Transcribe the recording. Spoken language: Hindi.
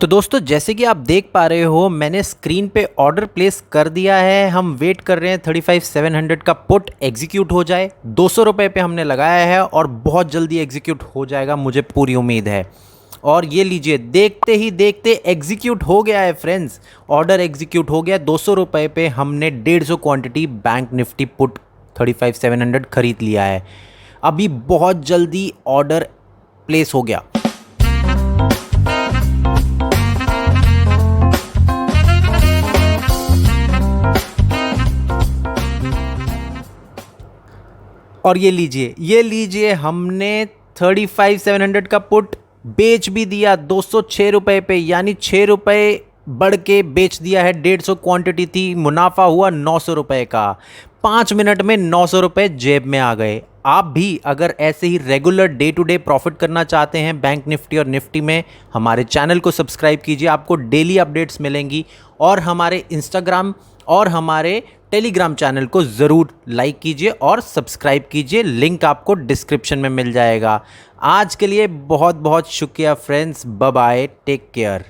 तो दोस्तों जैसे कि आप देख पा रहे हो मैंने स्क्रीन पे ऑर्डर प्लेस कर दिया है। हम वेट कर रहे हैं 35,700 का पुट एग्जीक्यूट हो जाए। 200 रुपये पे हमने लगाया है और बहुत जल्दी एग्जीक्यूट हो जाएगा, मुझे पूरी उम्मीद है। और ये लीजिए, देखते ही देखते एग्जीक्यूट हो गया है फ्रेंड्स। ऑर्डर एग्जीक्यूट हो गया। 200 रुपये पे हमने 150 क्वांटिटी बैंक निफ्टी पुट 35,700 खरीद लिया है। अभी बहुत जल्दी ऑर्डर प्लेस हो गया। और ये लीजिए हमने 35,700 का पुट बेच भी दिया 206 रुपये पे, यानी 6 रुपये बढ़ के बेच दिया है। 150 क्वांटिटी थी, मुनाफा हुआ 900 रुपये का। 5 मिनट में 900 रुपये जेब में आ गए। आप भी अगर ऐसे ही regular day to day profit करना चाहते हैं बैंक निफ्टी और निफ्टी में, हमारे चैनल को सब्सक्राइब कीजिए, आपको डेली अपडेट्स मिलेंगी। और हमारे इंस्टाग्राम और हमारे टेलीग्राम चैनल को ज़रूर लाइक कीजिए और सब्सक्राइब कीजिए, लिंक आपको डिस्क्रिप्शन में मिल जाएगा। आज के लिए बहुत बहुत शुक्रिया friends, bye bye, take care.